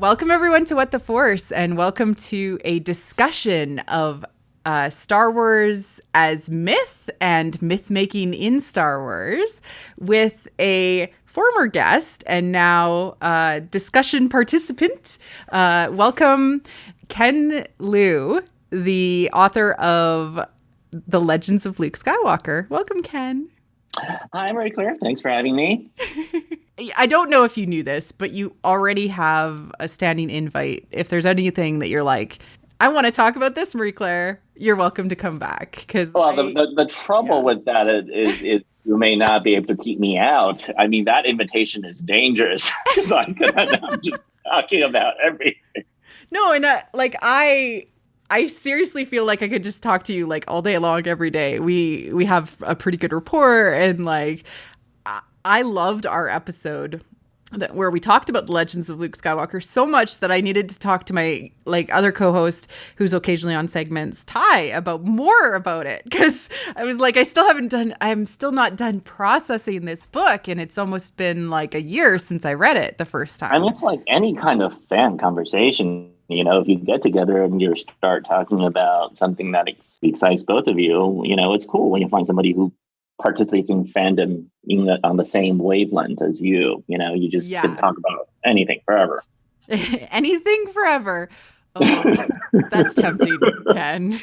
Welcome everyone to What the Force, and welcome to a discussion of Star Wars as myth and myth making in Star Wars with a former guest and now discussion participant. Welcome Ken Liu, the author of The Legends of Luke Skywalker. Welcome, Ken. Hi, Marie Claire. Thanks for having me. I don't know if you knew this, but you already have a standing invite. If there's anything that you're like, I want to talk about this, Marie Claire, you're welcome to come back. The trouble with that is you may not be able to keep me out. I mean, that invitation is dangerous because I'm just talking about everything. No, and I seriously feel like I could just talk to you like all day long, every day. We have a pretty good rapport, and like I loved our episode where we talked about the Legends of Luke Skywalker so much that I needed to talk to my other co-host who's occasionally on segments, Ty, about more about it, because I was like, I'm still not done processing this book, and it's almost been like a year since I read it the first time. I mean, it's like any kind of fan conversation. You know, if you get together and you start talking about something that excites both of you, it's cool when you find somebody who participates in fandom on the same wavelength as you. You just can talk about anything forever. Anything forever. Oh, that's tempting, Ken.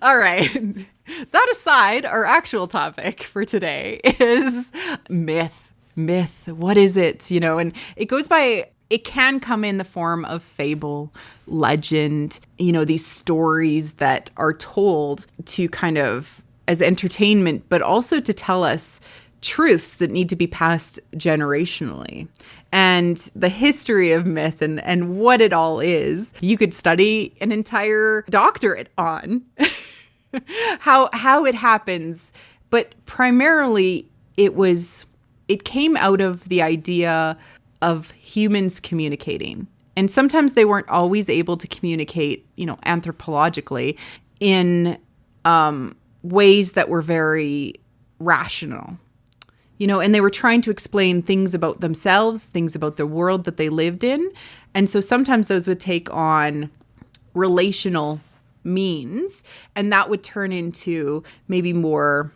All right. That aside, our actual topic for today is myth. Myth. What is it? And it goes by... It can come in the form of fable, legend, these stories that are told to kind of as entertainment, but also to tell us truths that need to be passed generationally. And the history of myth and what it all is, you could study an entire doctorate on how it happens. But primarily it came out of the idea of humans communicating. And sometimes they weren't always able to communicate, anthropologically in ways that were very rational, and they were trying to explain things about themselves, things about the world that they lived in. And so sometimes those would take on relational means, and that would turn into maybe more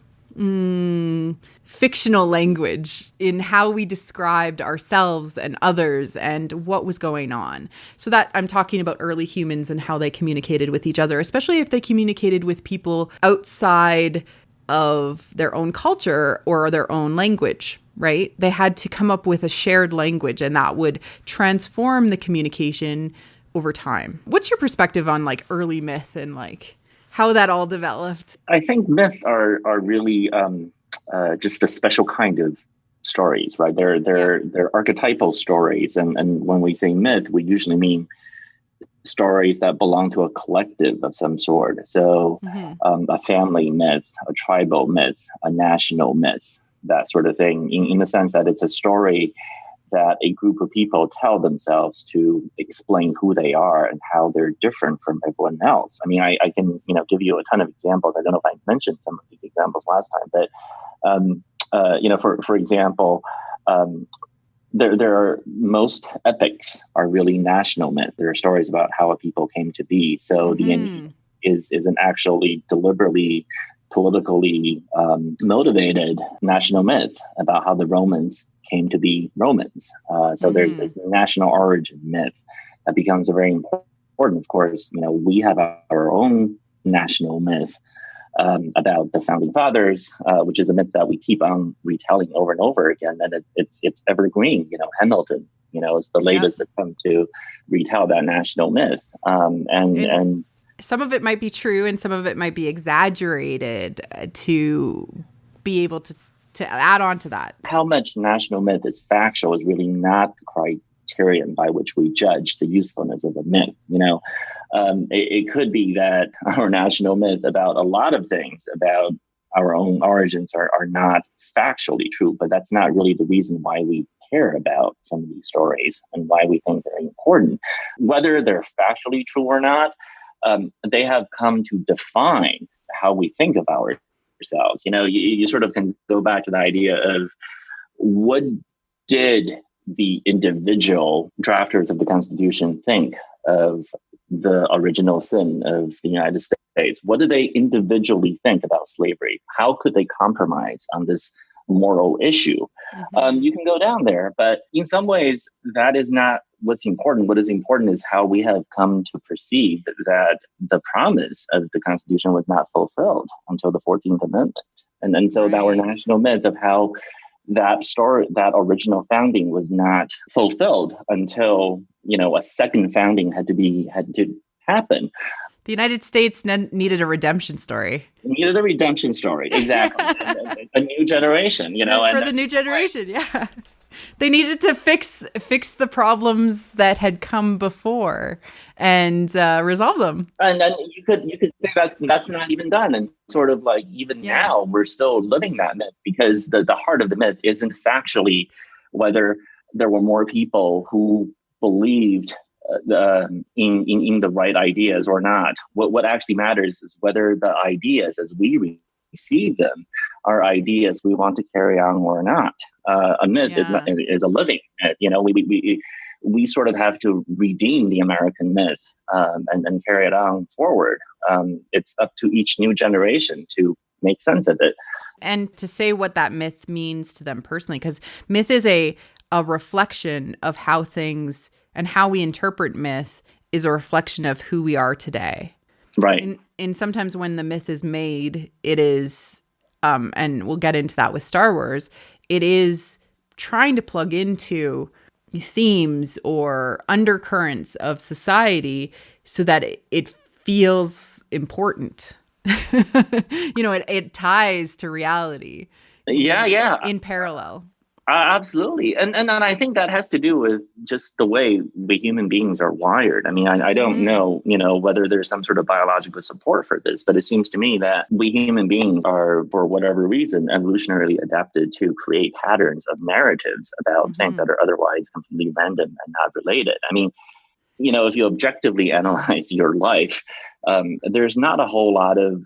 fictional language in how we described ourselves and others and what was going on. So that I'm talking about early humans and how they communicated with each other, especially if they communicated with people outside of their own culture or their own language, right? They had to come up with a shared language, and that would transform the communication over time. What's your perspective on early myth and how that all developed? I think myths are really just a special kind of stories, right? They're archetypal stories, and when we say myth, we usually mean stories that belong to a collective of some sort. So a family myth, a tribal myth, a national myth, that sort of thing, in the sense that it's a story that a group of people tell themselves to explain who they are and how they're different from everyone else. I mean, I can, give you a ton of examples. I don't know if I mentioned some of these examples last time, but, for example, there are most epics are really national myth. There are stories about how a people came to be. So the Aeneid is an actually deliberately politically motivated national myth about how the Romans came to be Romans. So there's this national origin myth that becomes very important. Of course, we have our own national myth about the founding fathers, which is a myth that we keep on retelling over and over again, and it's evergreen. Hamilton, is the latest to come to retell that national myth, and some of it might be true, and some of it might be exaggerated to be able to add on to that. How much national myth is factual is really not the criterion by which we judge the usefulness of a myth. It could be that our national myth about a lot of things about our own origins are not factually true, but that's not really the reason why we care about some of these stories and why we think they're important. Whether they're factually true or not, they have come to define how we think of ourselves. You sort of can go back to the idea of what did the individual drafters of the Constitution think of the original sin of the United States? What do they individually think about slavery? How could they compromise on this moral issue? You can go down there, but in some ways, that is not what's important. What is important is how we have come to perceive that the promise of the Constitution was not fulfilled until the 14th Amendment. And so our national myth of how that story, that original founding was not fulfilled until, a second founding had to happen. The United States needed a redemption story. Needed a redemption story, exactly. a new generation, For the new generation, yeah. They needed to fix the problems that had come before and resolve them. And then you could say that's not even done. And sort of like even now we're still living that myth, because the heart of the myth isn't factually whether there were more people who believed in the right ideas or not. What actually matters is whether the ideas as we receive them are ideas we want to carry on or not. A myth is a living myth. We sort of have to redeem the American myth and carry it on forward. It's up to each new generation to make sense of it. And to say what that myth means to them personally, because myth is a reflection of how things and how we interpret myth is a reflection of who we are today. Right. And sometimes when the myth is made, it is, and we'll get into that with Star Wars, it is trying to plug into themes or undercurrents of society so that it feels important. It ties to reality. Yeah. In parallel. Absolutely. And I think that has to do with just the way we human beings are wired. I mean, I don't know, whether there's some sort of biological support for this, but it seems to me that we human beings are, for whatever reason, evolutionarily adapted to create patterns of narratives about things that are otherwise completely random and not related. I mean, if you objectively analyze your life, there's not a whole lot of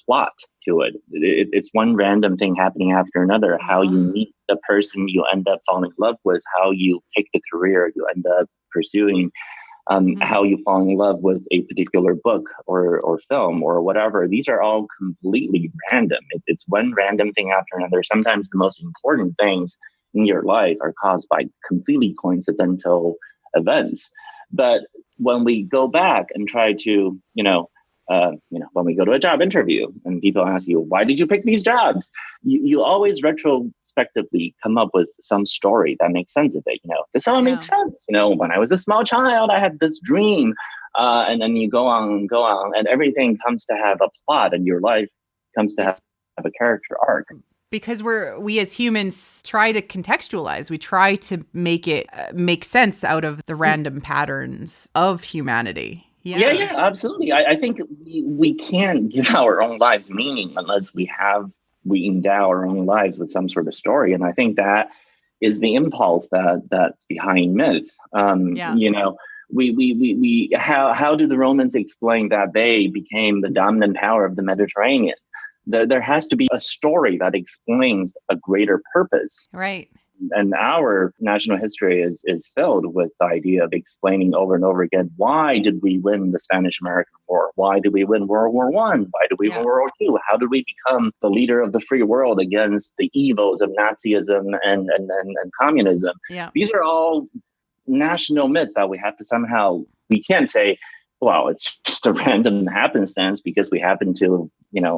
plot to it. It's one random thing happening after another. How you meet the person you end up falling in love with, how you pick the career you end up pursuing, how you fall in love with a particular book or film or whatever. These are all completely random. It's one random thing after another. Sometimes the most important things in your life are caused by completely coincidental events. But when we go back and try to, when we go to a job interview and people ask you, why did you pick these jobs? You always retrospectively come up with some story that makes sense of it. This all makes sense. When I was a small child, I had this dream. And then you go on, and everything comes to have a plot, and your life comes to have a character arc. Because we as humans try to contextualize. We try to make it make sense out of the random patterns of humanity. Yeah, absolutely. I think we can't give our own lives meaning unless we endow our own lives with some sort of story. And I think that is the impulse that's behind myth. How do the Romans explain that they became the dominant power of the Mediterranean? There has to be a story that explains a greater purpose. Right. And our national history is filled with the idea of explaining over and over again, why did we win the Spanish-American War? Why did we win World War I? Why did we win World War II? How did we become the leader of the free world against the evils of Nazism and communism? Yeah. These are all national myth that we can't say, well, it's just a random happenstance because we happen to,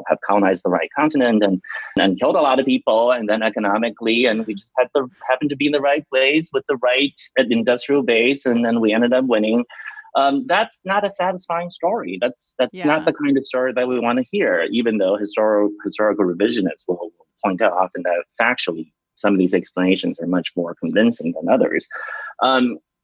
have colonized the right continent and killed a lot of people, and then economically, and we just happened to be in the right place with the right industrial base, and then we ended up winning. That's not a satisfying story. That's not the kind of story that we want to hear, even though historical revisionists will point out often that factually some of these explanations are much more convincing than others.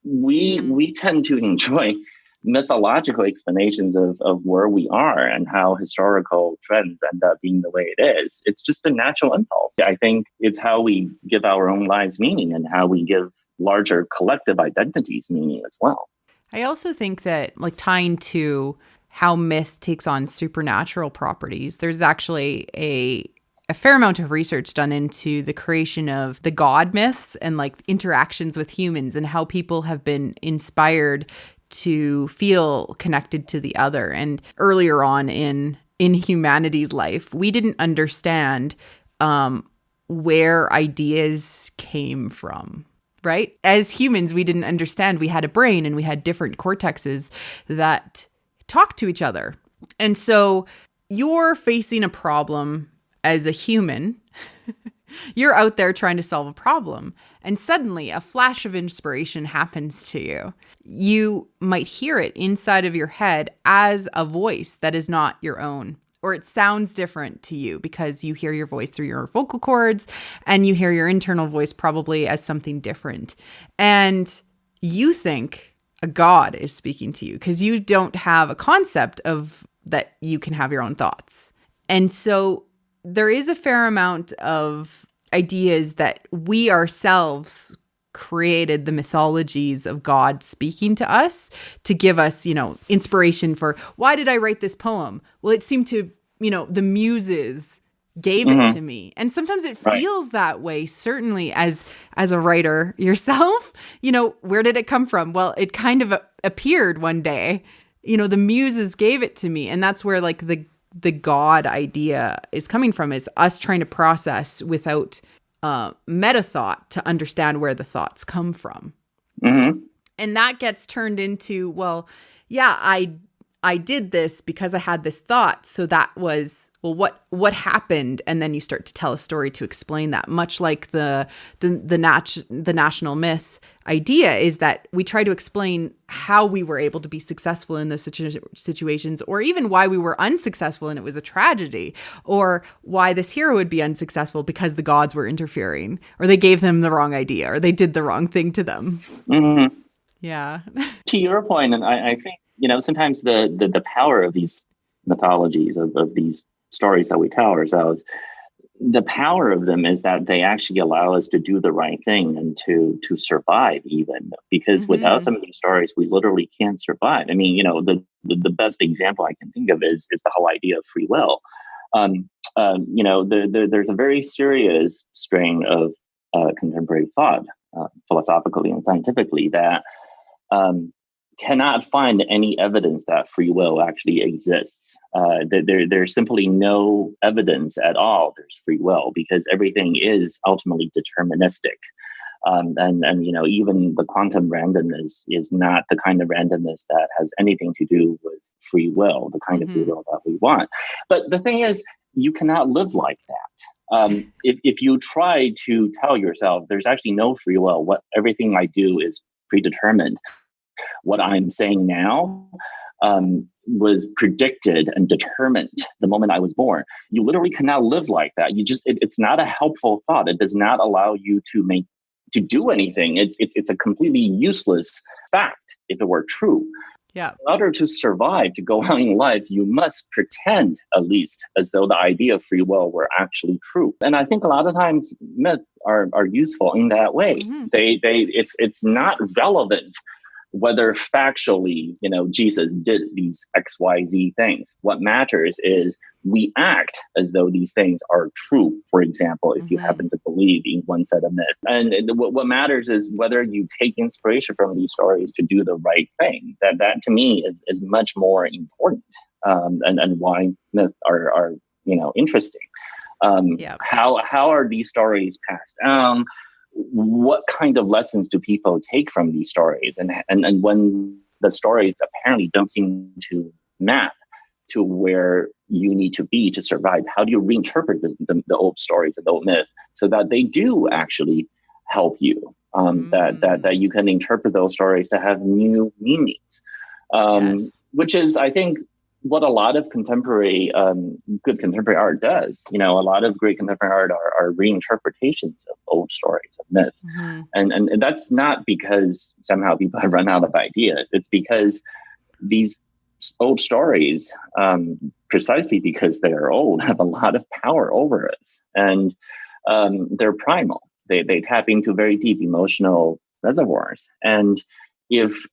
We tend to enjoy mythological explanations of where we are and how historical trends end up being the way it is. It's just a natural impulse. I think it's how we give our own lives meaning and how we give larger collective identities meaning as well. I also think that, tying to how myth takes on supernatural properties, there's actually a a fair amount of research done into the creation of the god myths and like interactions with humans and how people have been inspired to feel connected to the other. And earlier on in humanity's life, we didn't understand where ideas came from, right? As humans, we didn't understand. We had a brain and we had different cortexes that talked to each other. And so you're facing a problem as a human. You're out there trying to solve a problem, and suddenly a flash of inspiration happens to you. You might hear it inside of your head as a voice that is not your own, or it sounds different to you because you hear your voice through your vocal cords and you hear your internal voice probably as something different. And you think a god is speaking to you because you don't have a concept of that you can have your own thoughts. And so there is a fair amount of ideas that we ourselves created the mythologies of God speaking to us to give us, inspiration for, why did I write this poem? Well, it seemed to, the muses gave it to me. And sometimes it feels that way, certainly as a writer yourself. Where did it come from? Well, it kind of appeared one day. The muses gave it to me. And that's where like the God idea is coming from, is us trying to process without meta thought to understand where the thoughts come from. Mm-hmm. And that gets turned into, well, yeah, I did this because I had this thought. So that was, well, what happened? And then you start to tell a story to explain that, much like the national myth idea is that we try to explain how we were able to be successful in those situations, or even why we were unsuccessful and it was a tragedy, or why this hero would be unsuccessful because the gods were interfering, or they gave them the wrong idea, or they did the wrong thing to them. Mm-hmm. Yeah. To your point, and I think, sometimes the power of these mythologies, of these stories that we tell ourselves, the power of them is that they actually allow us to do the right thing and to survive, even because without some of these stories, we literally can't survive. I mean, the best example I can think of is the whole idea of free will. There's a very serious strain of contemporary thought, philosophically and scientifically, that cannot find any evidence that free will actually exists. There's simply no evidence at all there's free will, because everything is ultimately deterministic. And even the quantum randomness is not the kind of randomness that has anything to do with free will, the kind of free will that we want. But the thing is, you cannot live like that. If you try to tell yourself there's actually no free will, everything I do is predetermined, what I'm saying now was predicted and determined the moment I was born. You literally cannot live like that. It's not a helpful thought. It does not allow you to do anything. It's a completely useless fact if it were true. Yeah. In order to survive, to go on in life, you must pretend, at least, as though the idea of free will were actually true. And I think a lot of times myths are useful in that way. Mm-hmm. It's not relevant whether factually, Jesus did these XYZ things. What matters is we act as though these things are true. For example, if you happen to believe in one set of myths. And what matters is whether you take inspiration from these stories to do the right thing. That to me is much more important, and why myths are interesting. How are these stories passed down? What kind of lessons do people take from these stories? And when the stories apparently don't seem to map to where you need to be to survive, how do you reinterpret the old stories and the old myths so that they do actually help you? That you can interpret those stories to have new meanings, which is, I think, what a lot of good contemporary art does. A lot of great contemporary art are reinterpretations of old stories, of myth. And that's not because somehow people have run out of ideas. It's because these old stories, precisely because they are old, have a lot of power over us. And they're primal. They tap into very deep emotional reservoirs. And if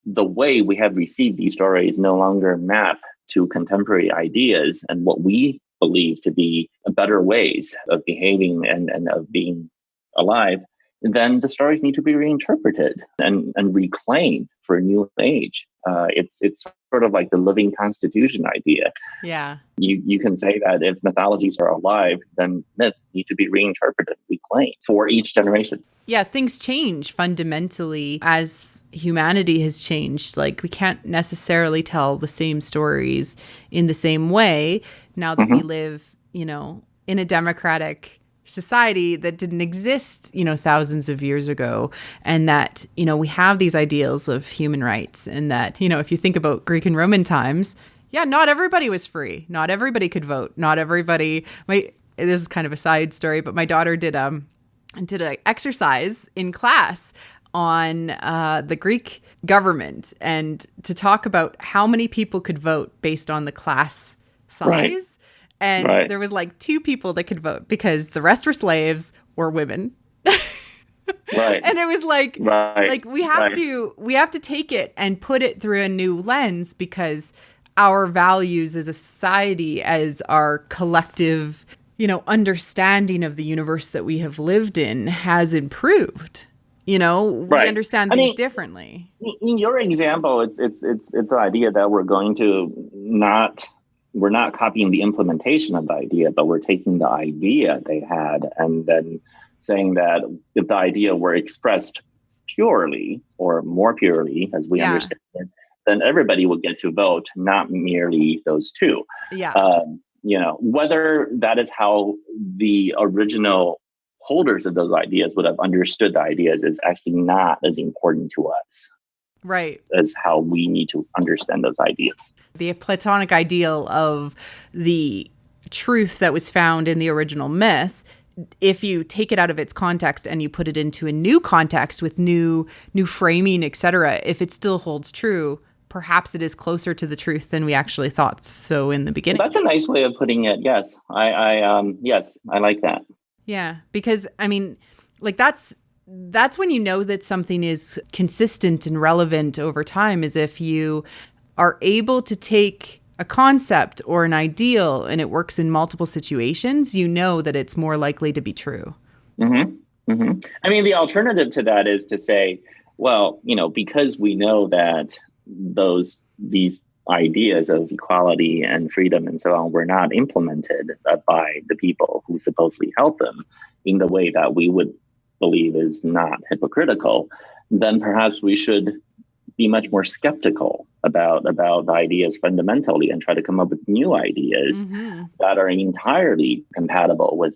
the way we have received these stories no longer map to contemporary ideas and what we believe to be better ways of behaving and of being alive, then the stories need to be reinterpreted and reclaimed for a new age. It's sort of like the living constitution idea. Yeah. You can say that if mythologies are alive, then myths need to be reinterpreted, reclaimed for each generation. Yeah, things change fundamentally as humanity has changed. Like, we can't necessarily tell the same stories in the same way now that we live, in a democratic society that didn't exist, thousands of years ago. And that, we have these ideals of human rights. And that, if you think about Greek and Roman times, not everybody was free. Not everybody could vote. Not everybody. This is kind of a side story, but my daughter did an exercise in class on the Greek government and to talk about how many people could vote based on the class size. Right. And there was like 2 people that could vote because the rest were slaves or women. Right. And it was like, we have to take it and put it through a new lens because our values as a society, as our collective, understanding of the universe that we have lived in has improved. We understand things differently. In your example, it's the idea that we're not copying the implementation of the idea, but we're taking the idea they had and then saying that if the idea were expressed purely or more purely, as we understand it, then everybody would get to vote, not merely those 2. Yeah. Whether that is how the original holders of those ideas would have understood the ideas is actually not as important to us. Right. As how we need to understand those ideas. The Platonic ideal of the truth that was found in the original myth, if you take it out of its context and you put it into a new context with new framing, etc., if it still holds true, perhaps it is closer to the truth than we actually thought so in the beginning. That's a nice way of putting it. Yes. I like that. Yeah, because that's when you know that something is consistent and relevant over time, is if you are able to take a concept or an ideal and it works in multiple situations, that it's more likely to be true. Mm-hmm. Mm-hmm. I mean, the alternative to that is to say, well, because we know that these ideas of equality and freedom and so on were not implemented by the people who supposedly held them in the way that we would believe is not hypocritical, then perhaps we should be much more skeptical about the ideas fundamentally and try to come up with new ideas that are entirely compatible with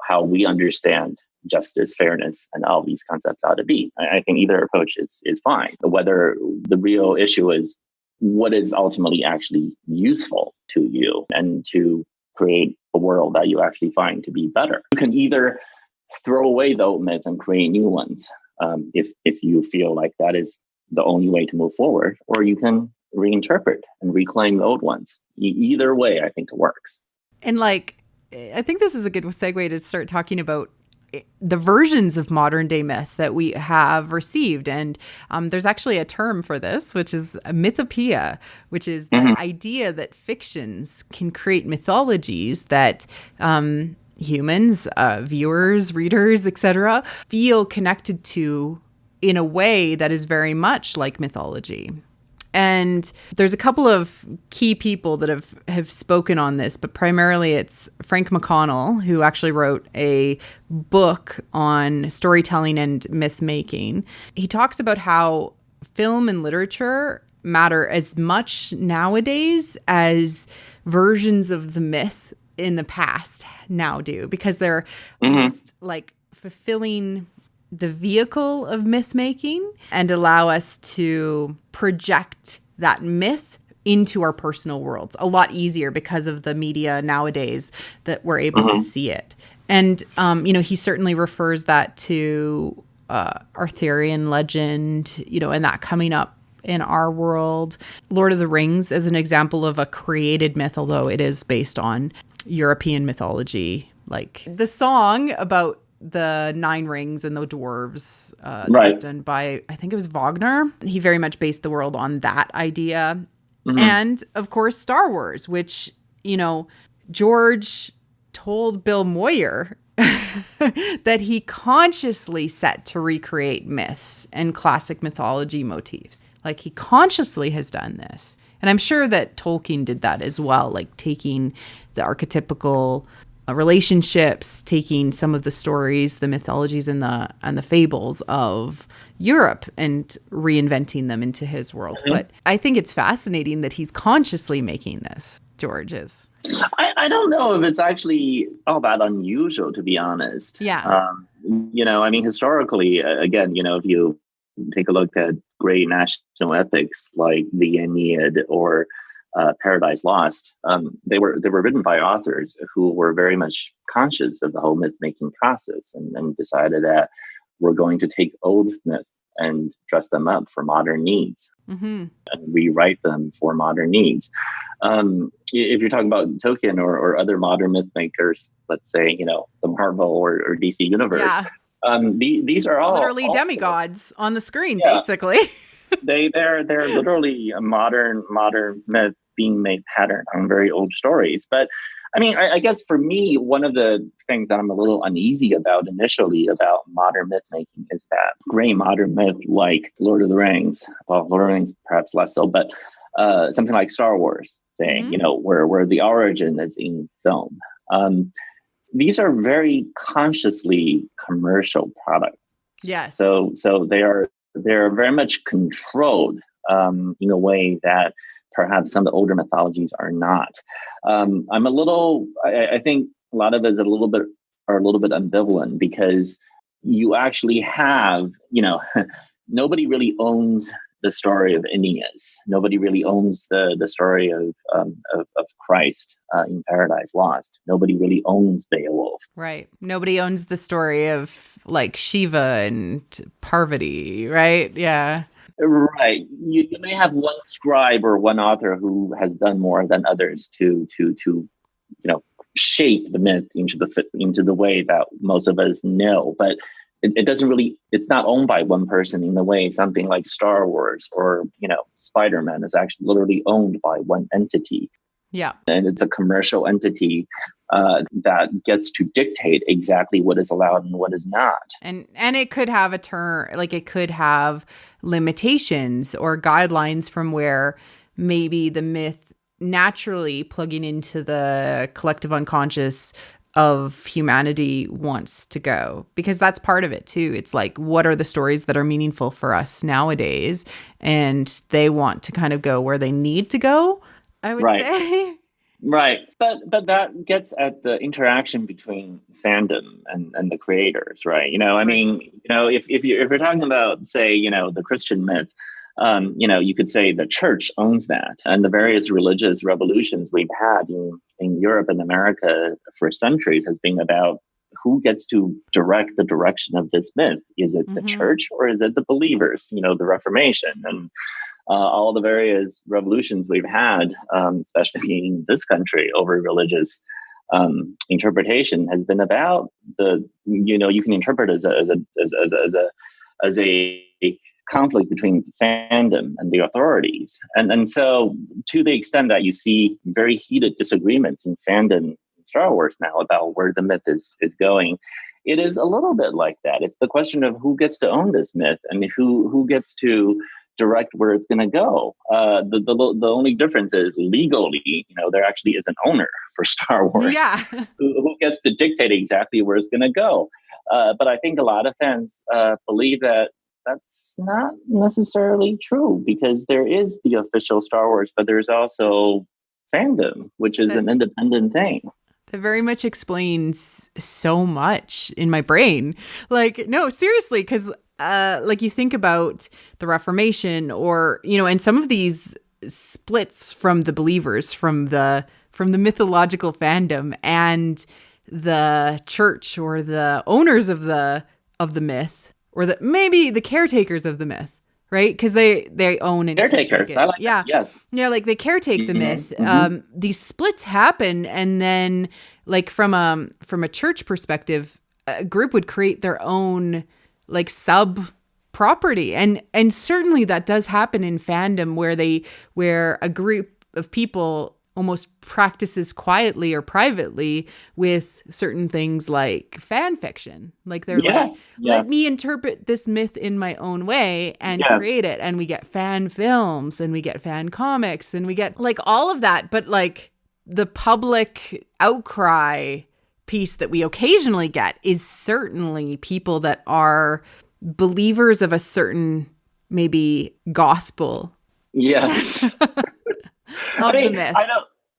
how we understand justice, fairness, and all these concepts ought to be. I think either approach is fine. Whether the real issue is what is ultimately actually useful to you and to create a world that you actually find to be better. You can either throw away the old myth and create new ones if you feel like that is the only way to move forward, or you can reinterpret and reclaim the old ones. Either way, I think it works. And I think this is a good segue to start talking about the versions of modern day myth that we have received. And there's actually a term for this, which is mythopoeia, which is the idea that fictions can create mythologies that humans, viewers, readers, etc., feel connected to in a way that is very much like mythology. And there's a couple of key people that have spoken on this, but primarily it's Frank McConnell, who actually wrote a book on storytelling and myth making. He talks about how film and literature matter as much nowadays as versions of the myth in the past now do, because they're almost like fulfilling the vehicle of myth making and allow us to project that myth into our personal worlds a lot easier because of the media nowadays that we're able to see it. And, he certainly refers that to Arthurian legend, and that coming up in our world. Lord of the Rings is an example of a created myth, although it is based on European mythology. Like the song about the Nine Rings and the dwarves that was done by, I think it was Wagner. He very much based the world on that idea. And of course, Star Wars, which George told Bill Moyer that he consciously set to recreate myths and classic mythology motifs. Like, he consciously has done this. And I'm sure that Tolkien did that as well, like taking the archetypical relationships, taking some of the stories, the mythologies and the fables of Europe and reinventing them into his world. Mm-hmm. But I think it's fascinating that he's consciously making this, George is. I don't know if it's actually all that unusual, to be honest. Yeah. Historically, again, if you take a look at great national epics like the Aeneid or Paradise Lost, they were written by authors who were very much conscious of the whole myth-making process and decided that we're going to take old myths and dress them up for modern needs, mm-hmm. and rewrite them for modern needs. If you're talking about Tolkien or other modern myth makers, let's say, the Marvel or DC universe, these are all literally also demigods on the screen, basically. They're literally a modern myth being made pattern on very old stories. But I guess for me, one of the things that I'm a little uneasy about initially about modern myth making is that gray modern myth like Lord of the Rings, well, Lord of the Rings perhaps less so, but something like Star Wars, saying, mm-hmm. Where the origin is in film. These are very consciously commercial products. Yes. So they're very much controlled in a way that perhaps some of the older mythologies are not. I think a lot of us are a little bit ambivalent because you actually have, nobody really owns the story of Aeneas. Nobody really owns the story of Christ in Paradise Lost. Nobody really owns Beowulf. Right. Nobody owns the story of like Shiva and Parvati, right? Yeah. Right. You may have one scribe or one author who has done more than others to shape the myth into the way that most of us know, but it doesn't really. It's not owned by one person in the way something like Star Wars or Spider-Man is actually literally owned by one entity. Yeah, and it's a commercial entity that gets to dictate exactly what is allowed and what is not. And it could have a term, like it could have limitations or guidelines from where maybe the myth naturally plugging into the collective unconscious of humanity wants to go, because that's part of it too. It's like, what are the stories that are meaningful for us nowadays? And they want to kind of go where they need to go, I would say. Right. But that gets at the interaction between fandom and the creators, right? If you're talking about, say, the Christian myth, you could say the church owns that. And the various religious revolutions we've had in Europe and America for centuries has been about who gets to direct the direction of this myth. Is it the church or is it the believers, the Reformation? And all the various revolutions we've had, especially in this country over religious interpretation, has been about you can interpret as a conflict between fandom and the authorities, and so to the extent that you see very heated disagreements in fandom in Star Wars now about where the myth is going, it is a little bit like that. It's the question of who gets to own this myth and who gets to direct where it's going to go. The only difference is legally, there actually is an owner for Star Wars. Yeah. who gets to dictate exactly where it's going to go. But I think a lot of fans believe that that's not necessarily true, because there is the official Star Wars, but there's also fandom, which is an independent thing. That very much explains so much in my brain. Like, no, seriously, because like you think about the Reformation or, and some of these splits from the believers, from the mythological fandom and the church or the owners of the myth, or maybe the caretakers of the myth, right? Because they own and caretakers. I like that. Yes. Yeah, like they caretake the myth. These splits happen, and then like from a church perspective, a group would create their own like sub property, and certainly that does happen in fandom where a group of people almost practices quietly or privately with certain things like fan fiction. Like they're like, let me interpret this myth in my own way and create it. And we get fan films and we get fan comics and we get like all of that. But like the public outcry piece that we occasionally get is certainly people that are believers of a certain maybe gospel. Yes. The myth.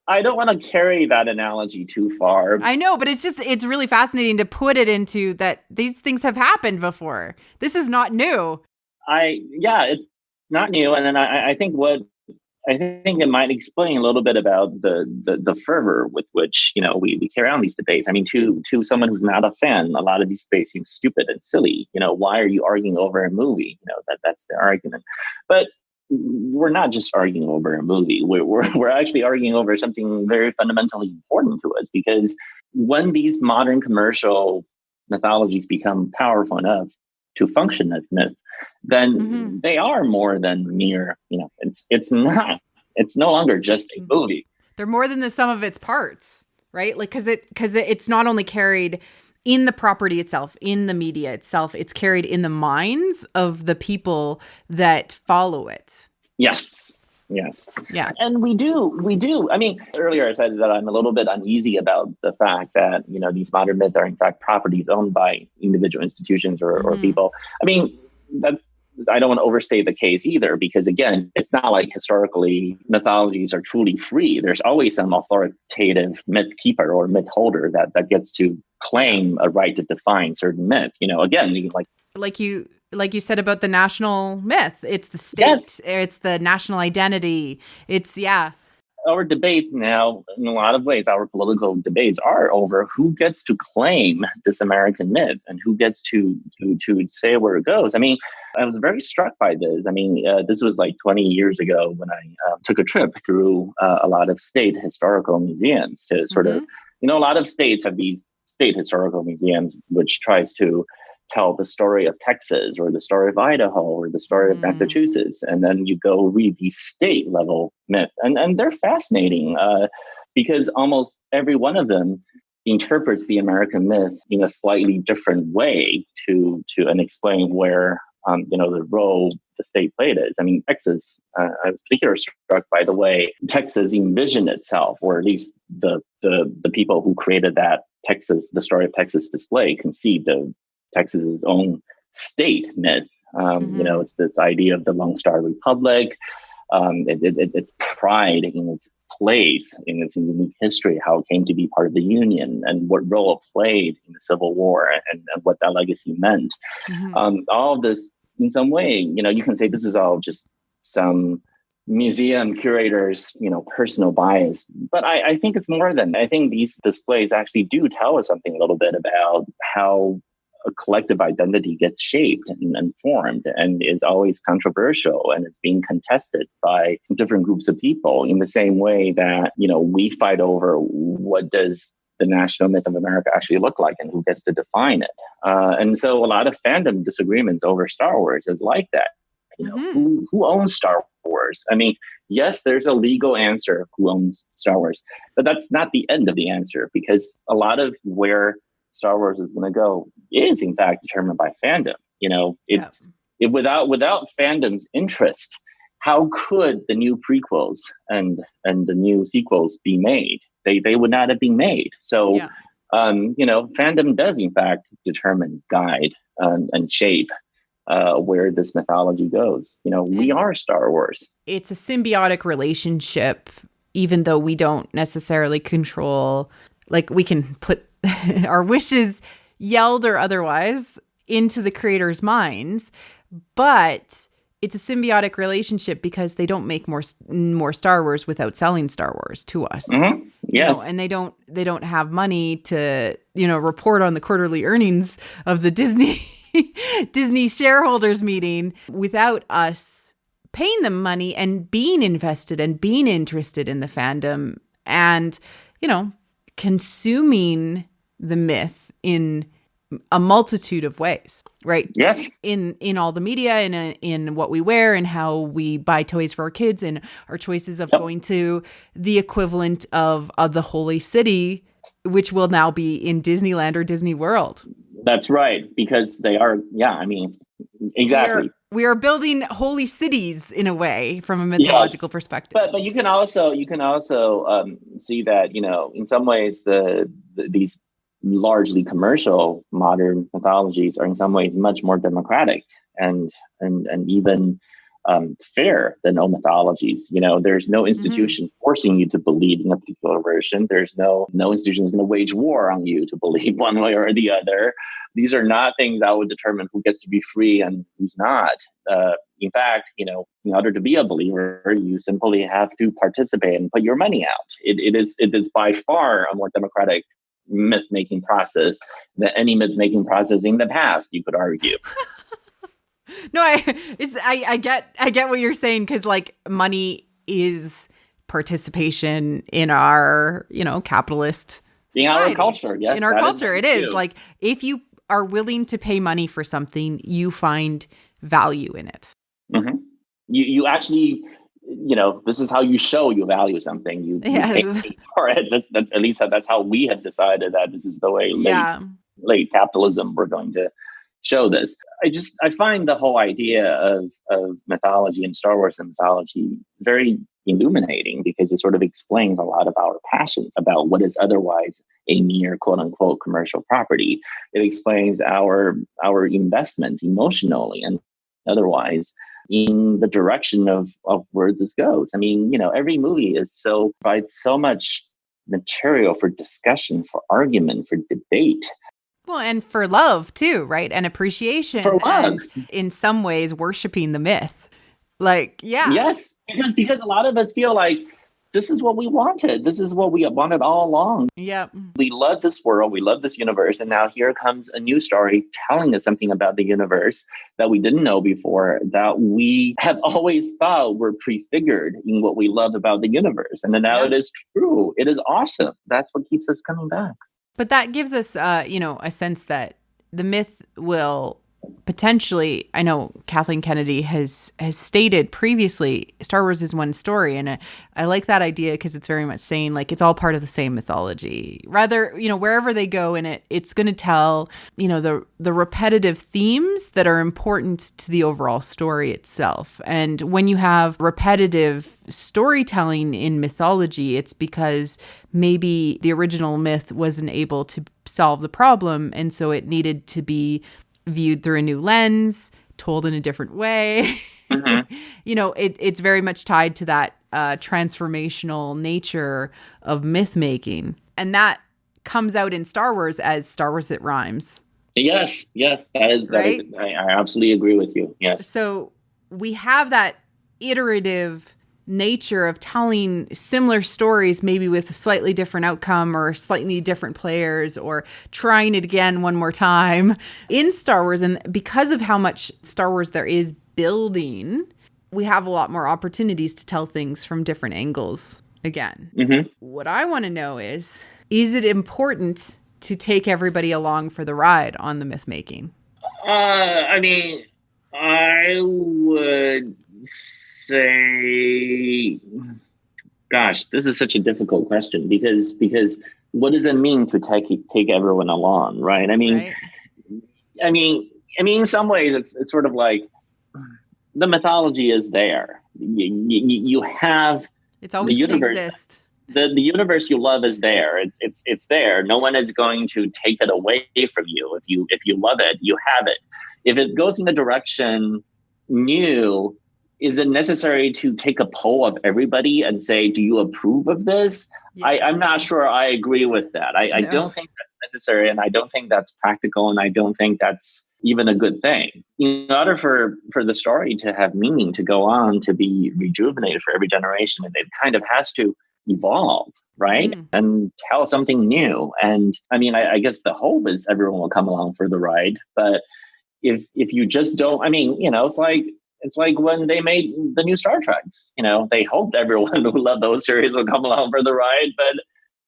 I don't want to carry that analogy too far. I know, but it's really fascinating to put it into that these things have happened before. This is not new. It's not new. And then I think it might explain a little bit about the fervor with which, we carry on these debates. I mean, to someone who's not a fan, a lot of these debates seem stupid and silly. Why are you arguing over a movie? That's the argument. But we're not just arguing over a movie. We're actually arguing over something very fundamentally important to us, because when these modern commercial mythologies become powerful enough to function as myth, then they are more than mere, it's no longer just a movie. They're more than the sum of its parts, right? Like, because it's not only carried in the property itself, in the media itself, it's carried in the minds of the people that follow it. Yes. Yeah. And we do. I mean, earlier I said that I'm a little bit uneasy about the fact that, these modern myths are in fact properties owned by individual institutions or people. I mean, I don't want to overstate the case either, because again, it's not like historically mythologies are truly free. There's always some authoritative myth keeper or myth holder that gets to claim a right to define certain myth. Again, like you said about the national myth, it's the state, it's the national identity. Our debate now, in a lot of ways, our political debates are over who gets to claim this American myth and who gets to say where it goes. I mean, I was very struck by this. I mean, this was like 20 years ago when I took a trip through a lot of state historical museums to sort of, a lot of states have these state historical museums, which tries to tell the story of Texas or the story of Idaho or the story of Massachusetts. And then you go read these state level myths. And they're fascinating because almost every one of them interprets the American myth in a slightly different way to and explain where, the role the state played is. I mean, Texas, I was particularly struck by the way Texas envisioned itself, or at least the people who created that the story of Texas display conceived of Texas's own state myth. It's this idea of the Lone Star Republic, its pride in its place, in its unique history, how it came to be part of the Union, and what role it played in the Civil War, and what that legacy meant. All of this, in some way, you can say this is all just some museum curators, personal bias. But I think it's more than that. I think these displays actually do tell us something a little bit about how a collective identity gets shaped and formed and is always controversial, and it's being contested by different groups of people in the same way that, we fight over what does the national myth of America actually look like and who gets to define it. And so a lot of fandom disagreements over Star Wars is like that. Who owns Star Wars? I mean, yes, there's a legal answer who owns Star Wars, but that's not the end of the answer, because a lot of where Star Wars is going to go is in fact determined by fandom. Without fandom's interest, how could the new prequels and the new sequels be made? They would not have been made. So, fandom does in fact determine, guide, and shape where this mythology goes. We are Star Wars. It's a symbiotic relationship, even though we don't necessarily control, like we can put our wishes, yelled or otherwise, into the creators' minds, but it's a symbiotic relationship because they don't make more Star Wars without selling Star Wars to us. Yes, and they don't have money to report on the quarterly earnings of the Disney shareholders meeting without us paying them money and being invested and being interested in the fandom and consuming the myth in a multitude of ways, right? Yes. In all the media and in what we wear and how we buy toys for our kids and our choices of going to the equivalent of the Holy City, which will now be in Disneyland or Disney World. That's right, because they are. Yeah, I mean, exactly. We are building holy cities in a way from a mythological perspective. But you can also see that, in some ways these largely commercial modern mythologies are in some ways much more democratic and even fair than old mythologies. There's no institution forcing you to believe in a particular version. There's no institution is going to wage war on you to believe one way or the other. These are not things that would determine who gets to be free and who's not. In fact, in order to be a believer, you simply have to participate and put your money out. It is by far a more democratic myth-making process than any myth-making process in the past, you could argue. No, I get what you're saying, because like money is participation in our, capitalist in society. Our culture. Yes, in our culture, it is too. like if you are willing to pay money for something, you find value in it. Mm-hmm. You actually, this is how you show you value something. You pay for it. That's at least that's how we have decided that this is the way late capitalism we're going to show this. I find the whole idea of mythology and Star Wars and mythology very illuminating, because it sort of explains a lot of our passions about what is otherwise a mere quote unquote commercial property. It explains our investment emotionally and otherwise in the direction of where this goes. I mean, every movie provides so much material for discussion, for argument, for debate. Well, and for love too, right? And appreciation. For love. And in some ways, worshiping the myth. Like, yeah. Yes, because a lot of us feel like this is what we wanted. This is what we wanted all along. Yeah. We love this world. We love this universe. And now here comes a new story telling us something about the universe that we didn't know before, that we have always thought were prefigured in what we love about the universe. And then now it is true. It is awesome. That's what keeps us coming back. But that gives us, a sense that the myth will potentially, I know Kathleen Kennedy has stated previously, Star Wars is one story. And I like that idea, because it's very much saying like it's all part of the same mythology. Rather, wherever they go in it, it's going to tell, the repetitive themes that are important to the overall story itself. And when you have repetitive storytelling in mythology, it's because maybe the original myth wasn't able to solve the problem. And so it needed to be viewed through a new lens, told in a different way. Mm-hmm. It's very much tied to that transformational nature of myth making. And that comes out in Star Wars as Star Wars It Rhymes. Yes, that is right. I absolutely agree with you. Yes. So we have that iterative nature of telling similar stories, maybe with a slightly different outcome or slightly different players, or trying it again one more time in Star Wars. And because of how much Star Wars there is building, we have a lot more opportunities to tell things from different angles again. Mm-hmm. What I want to know is it important to take everybody along for the ride on the myth making? I mean, I would say, gosh, this is such a difficult question, because what does it mean to take everyone along, right? I mean, in some ways it's sort of like the mythology is there. You have it's always the universe. Exist. The universe you love is there. It's there. No one is going to take it away from you. If you love it, you have it. If it goes in the direction new, is it necessary to take a poll of everybody and say, do you approve of this? Yeah. I'm not sure I agree with that. I don't think that's necessary, and I don't think that's practical, and I don't think that's even a good thing. In order for the story to have meaning, to go on, to be rejuvenated for every generation, and it kind of has to evolve, right? And tell something new. And I mean, I guess the hope is everyone will come along for the ride. But if you just don't, I mean, it's like when they made the new Star Treks, they hoped everyone who loved those series will come along for the ride. But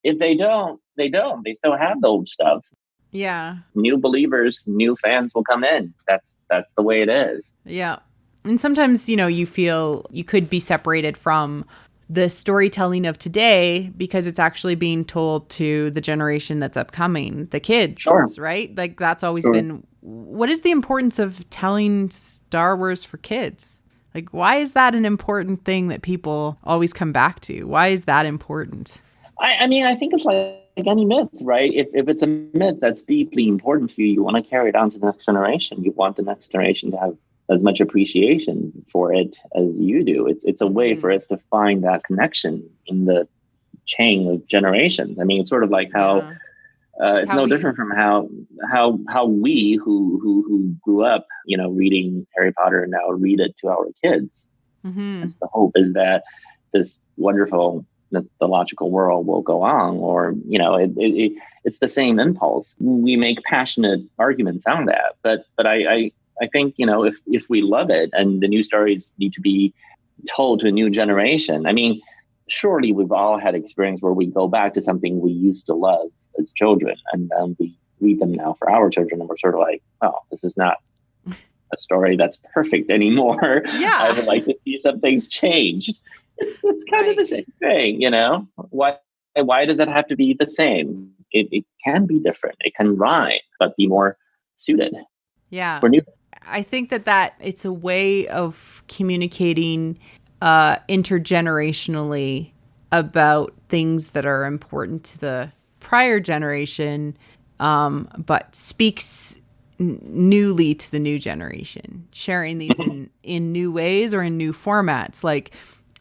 if they don't, they don't. They still have the old stuff. Yeah. New believers, new fans will come in. That's the way it is. Yeah. And sometimes, you feel you could be separated from the storytelling of today because it's actually being told to the generation that's upcoming, the kids, Sure. right? Like that's always Sure. been, what is the importance of telling Star Wars for kids? Like, why is that an important thing that people always come back to? Why is that important? I mean, I think it's like any myth, right? If it's a myth that's deeply important to you, you want to carry it on to the next generation. You want the next generation to have as much appreciation for it as you do. It's a way for us to find that connection in the chain of generations. I mean, it's sort of like how Yeah. it's no different from how we who grew up, reading Harry Potter now read it to our kids. That's the hope, is that this wonderful mythological world will go on, or it's the same impulse. We make passionate arguments on that, but I think if we love it and the new stories need to be told to a new generation. I mean, surely we've all had experience where we go back to something we used to love as children, and we read them now for our children, and we're sort of like, oh, this is not a story that's perfect anymore. Yeah. I would like to see some things changed. It's kind of the same thing, Why does it have to be the same? It can be different. It can rhyme, but be more suited. Yeah. For new. I think that it's a way of communicating intergenerationally about things that are important to the prior generation, but speaks newly to the new generation, sharing these in new ways or in new formats. Like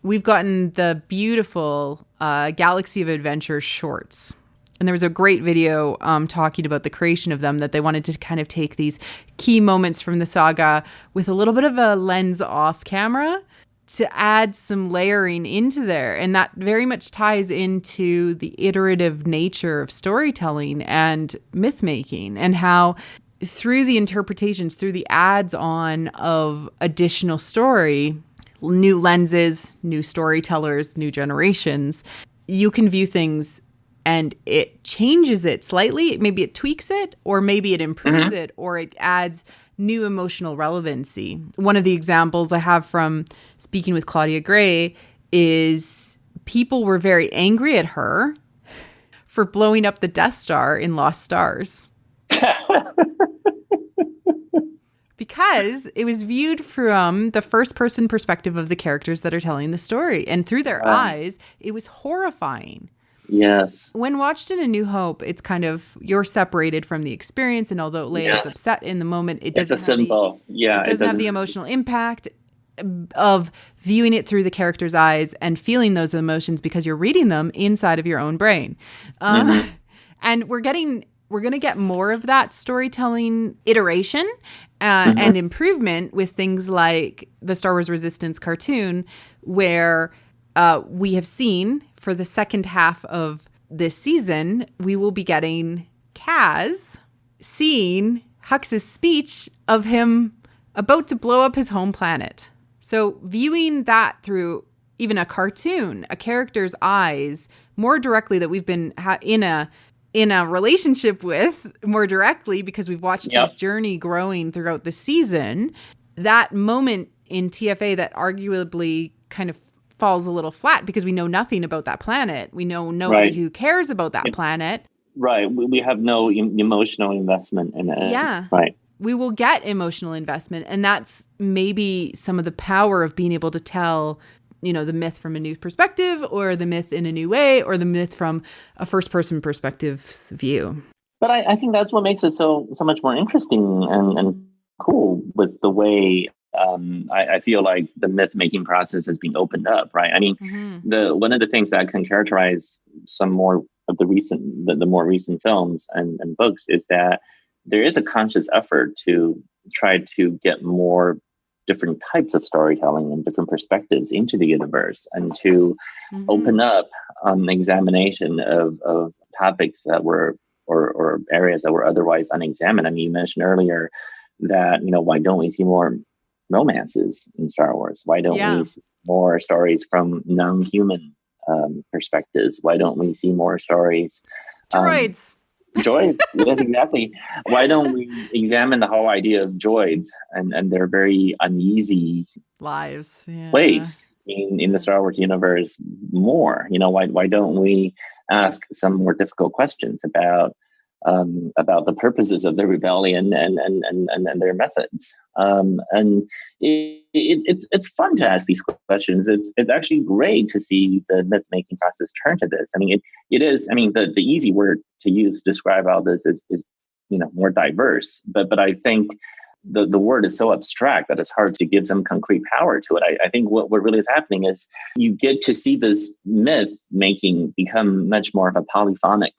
we've gotten the beautiful Galaxy of Adventure shorts. And there was a great video talking about the creation of them, that they wanted to kind of take these key moments from the saga with a little bit of a lens off camera to add some layering into there. And that very much ties into the iterative nature of storytelling and myth making, and how through the interpretations, through the adds on of additional story, new lenses, new storytellers, new generations, you can view things and it changes it slightly. Maybe it tweaks it, or maybe it improves it, or it adds new emotional relevancy. One of the examples I have from speaking with Claudia Gray is people were very angry at her for blowing up the Death Star in Lost Stars. Because it was viewed from the first person perspective of the characters that are telling the story. And through their eyes, it was horrifying. Yes. When watched in A New Hope, it's kind of, you're separated from the experience. And although Leia is upset in the moment, it doesn't have the emotional impact of viewing it through the character's eyes and feeling those emotions because you're reading them inside of your own brain. And we're going to get more of that storytelling iteration and improvement with things like the Star Wars Resistance cartoon, where we have seen for the second half of this season, we will be getting Kaz seeing Hux's speech of him about to blow up his home planet. So viewing that through even a cartoon, a character's eyes, more directly, that we've been in a relationship with more directly because we've watched his journey growing throughout the season, that moment in TFA that arguably kind of falls a little flat because we know nothing about that planet. We know nobody who cares about that planet. Right. We have no emotional investment in it. Yeah. Right. We will get emotional investment. And that's maybe some of the power of being able to tell, the myth from a new perspective, or the myth in a new way, or the myth from a first person perspective's view. But I think that's what makes it so much more interesting and cool with the way I feel like the myth making process has been opened up, right? I mean, one of the things that can characterize some more of the more recent films and books is that there is a conscious effort to try to get more different types of storytelling and different perspectives into the universe, and to open up examination of topics that were or areas that were otherwise unexamined. I mean, you mentioned earlier that, why don't we see more romances in Star Wars? Why don't we see more stories from non-human perspectives? Why don't we see more stories? Droids. Droids, yes, exactly. Why don't we examine the whole idea of droids and their very uneasy Lives. Yeah. place in the Star Wars universe more? Why don't we ask some more difficult questions about the purposes of the rebellion and their methods? And it's fun to ask these questions. It's actually great to see the myth making process turn to this. I mean, it is. I mean, the easy word to use to describe all this is more diverse. But I think the word is so abstract that it's hard to give some concrete power to it. I think what really is happening is you get to see this myth making become much more of a polyphonic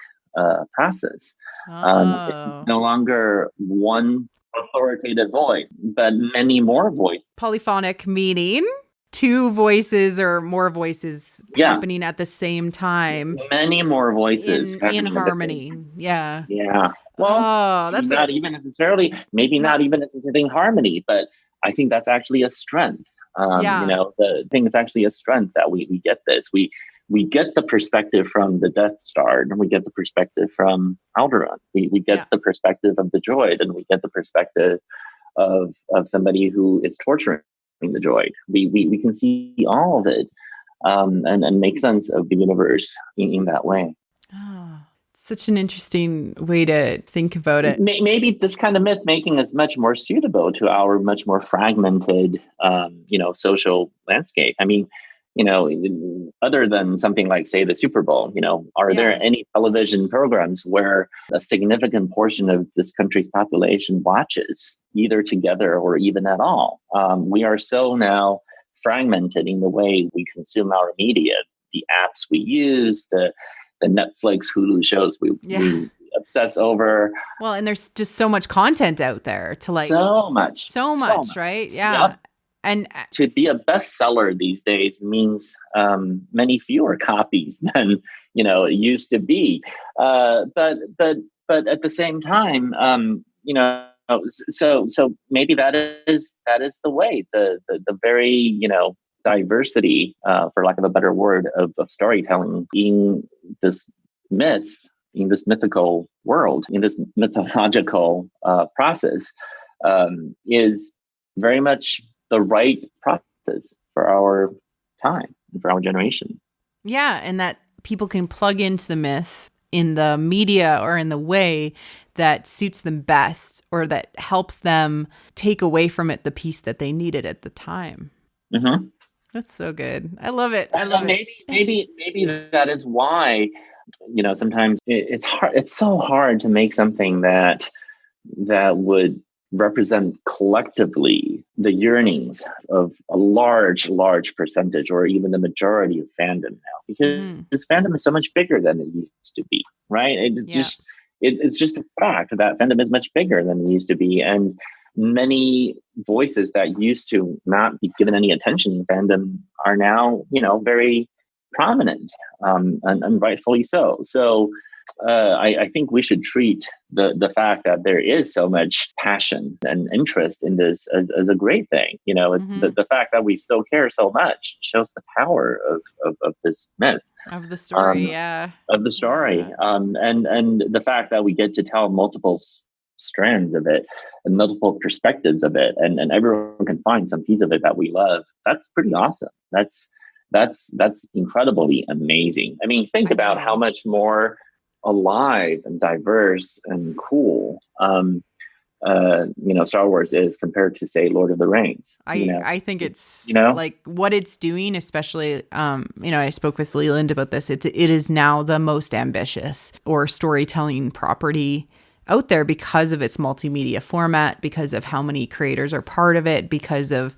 process. It's Oh. no longer one authoritative voice, but many more voices. Polyphonic meaning two voices or more voices Yeah, happening at the same time many more voices in happening at the same harmony. time. Yeah. Yeah. Well, Oh, that's not even necessarily, maybe not not even necessarily in harmony, but I think that's actually a strength. yeah. The thing is actually a strength that we get this. We get the perspective from the Death Star, and we get the perspective from Alderaan. We get Yeah. the perspective of the droid, and we get the perspective of somebody who is torturing the droid. We can see all of it, and make sense of the universe in that way. Oh, such an interesting way to think about it. Maybe this kind of myth making is much more suitable to our much more fragmented, social landscape. I mean, other than something like, say, the Super Bowl, are there Yeah. any television programs where a significant portion of this country's population watches, either together or even at all? We are so now fragmented in the way we consume our media, the apps we use, the Netflix, Hulu shows we obsess over. Well, and there's just so much content out there to like So much, so much, right? Yeah. Yep. And To be a bestseller these days means many fewer copies than it used to be. But at the same time, so maybe that is the way, the very diversity, for lack of a better word, of storytelling in this myth, in this mythical world, in this mythological process, is very much the right process for our time and for our generation. yeah, and that people can plug into the myth in the media or in the way that suits them best or that helps them take away from it the piece that they needed at the time. Mm-hmm. That's so good. I love it. I love it. Maybe that is why sometimes it's hard. It's so hard to make something that would represent collectively the yearnings of a large percentage or even the majority of fandom now, because this fandom is so much bigger than it used to be, right? It's just a fact that fandom is much bigger than it used to be, and many voices that used to not be given any attention in fandom are now very prominent, and rightfully so. So I think we should treat the fact that there is so much passion and interest in this as a great thing. It's the fact that we still care so much shows the power of this myth, Of the story, yeah. of the story, Yeah. and the fact that we get to tell multiple strands of it and multiple perspectives of it, and everyone can find some piece of it that we love. That's pretty awesome. That's incredibly amazing. I mean, think about how much more alive and diverse and cool Star Wars is compared to, say, Lord of the Rings. I think it's like what it's doing, especially I spoke with Leland about this. It is now the most ambitious or storytelling property out there because of its multimedia format, because of how many creators are part of it, because of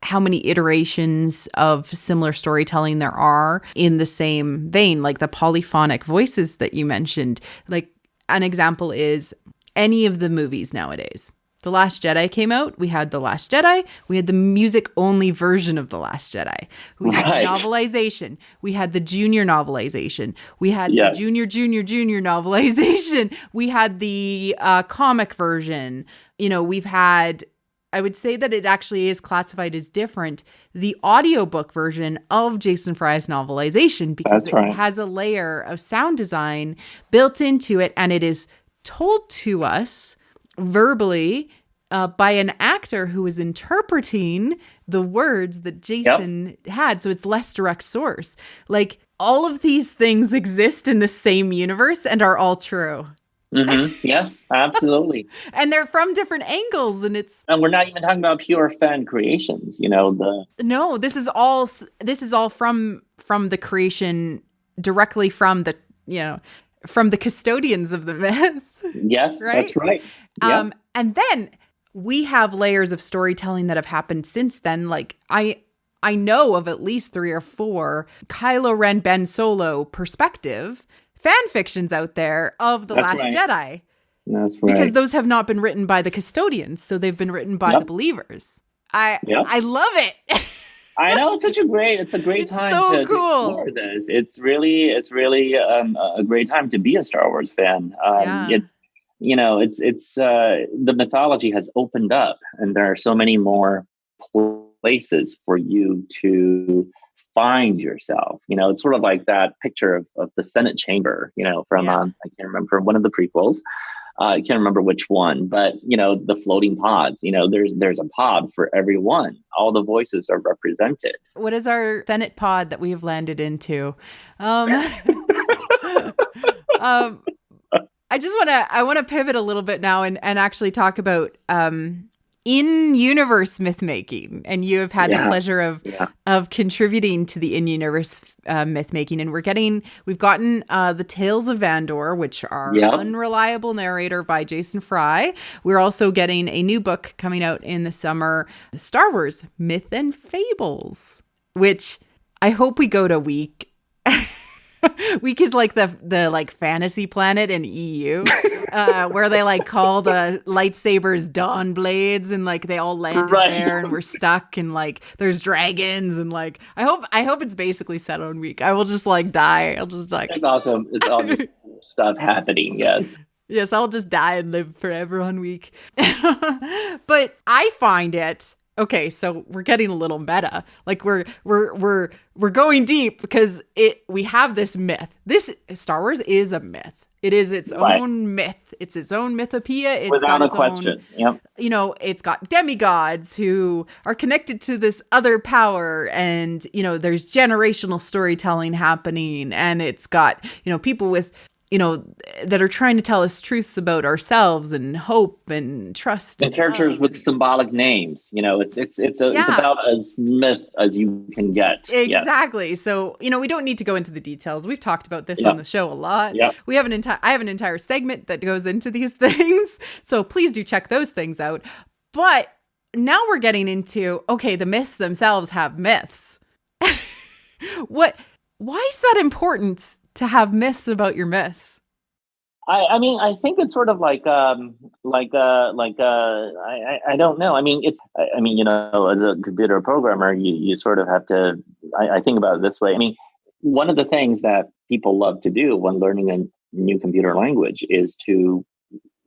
how many iterations of similar storytelling there are in the same vein, like the polyphonic voices that you mentioned. Like an example is any of the movies nowadays. The Last Jedi came out. We had The Last Jedi. We had the music only version of The Last Jedi. We had the novelization. We had the junior novelization. We had the junior novelization. We had the comic version. We've had I would say that it actually is classified as different, the audiobook version of Jason Fry's novelization, because it has a layer of sound design built into it, and it is told to us verbally by an actor who is interpreting the words that Jason had. So it's less direct source. Like, all of these things exist in the same universe and are all true. Yes, absolutely. And they're from different angles, and we're not even talking about pure fan creations, No, this is all from the creation directly from the, from the custodians of the myth. Yes, right? That's right. Yeah. And then we have layers of storytelling that have happened since then. Like, I know of at least 3 or 4 Kylo Ren Ben Solo perspective fan fictions out there of The Last Jedi. That's right. Because those have not been written by the custodians, so they've been written by the believers. I love it. I know, it's a great time to explore this. It's really a great time to be a Star Wars fan. It's the mythology has opened up, and there are so many more places for you to find yourself. It's sort of like that picture of the Senate chamber, from I can't remember, from one of the prequels. I can't remember which one, but the floating pods, there's a pod for everyone. All the voices are represented. What is our Senate pod that we have landed into? I want to pivot a little bit now and actually talk about in-universe myth making, and you have had the pleasure of contributing to the in-universe myth making, and we've gotten the Tales of Vandor, which are Unreliable Narrator by Jason Fry. We're also getting a new book coming out in the summer, Star Wars Myth and Fables, which I hope we go to week. Week is like the like fantasy planet in EU, where they like call the lightsabers dawn blades, and like they all land there, and we're stuck, and like there's dragons, and like I hope it's basically set on week. I will just like die. I'll just like it's awesome. It's all just stuff happening. Yes, I'll just die and live forever on week. But I find it. Okay, so we're getting a little meta. Like we're going deep because we have this myth. This Star Wars is a myth. It is its own myth. It's its own mythopoeia. It's without got its a question. Own, it's got demigods who are connected to this other power, and there's generational storytelling happening, and it's got people with that are trying to tell us truths about ourselves and hope and trust. And characters with symbolic names. It's about as myth as you can get. Exactly. Yes. So, we don't need to go into the details. We've talked about this on the show a lot. Yeah. We have I have an entire segment that goes into these things. So please do check those things out. But now we're getting into, the myths themselves have myths. Why is that important to have myths about your myths? I mean, I think it's sort of I don't know. I mean, as a computer programmer, you sort of have to, I think about it this way. I mean, one of the things that people love to do when learning a new computer language is to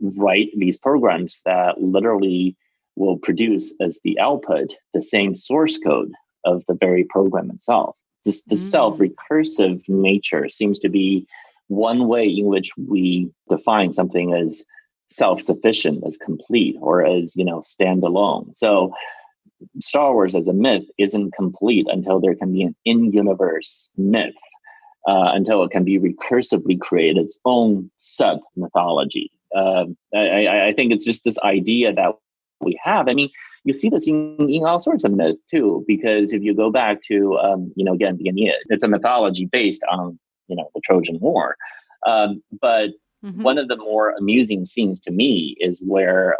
write these programs that literally will produce as the output the same source code of the very program itself. The self-recursive nature seems to be one way in which we define something as self-sufficient, as complete, or as, standalone. So Star Wars as a myth isn't complete until there can be an in-universe myth, until it can be recursively create its own sub-mythology. I think it's just this idea that we have. I mean, you see this in all sorts of myths too, because if you go back to, again, the Aeneid, it's a mythology based on, the Trojan War. But one of the more amusing scenes to me is where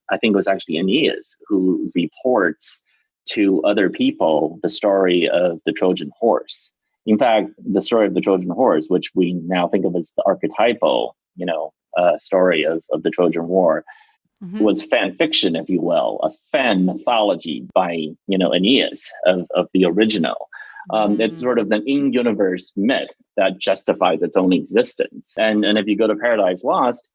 I think it was actually Aeneas who reports to other people the story of the Trojan horse. In fact, the story of the Trojan horse, which we now think of as the archetypal, story of the Trojan War, was fan fiction, if you will, a fan mythology by, Aeneas of the original. It's sort of an in-universe myth that justifies its own existence. And if you go to Paradise Lost,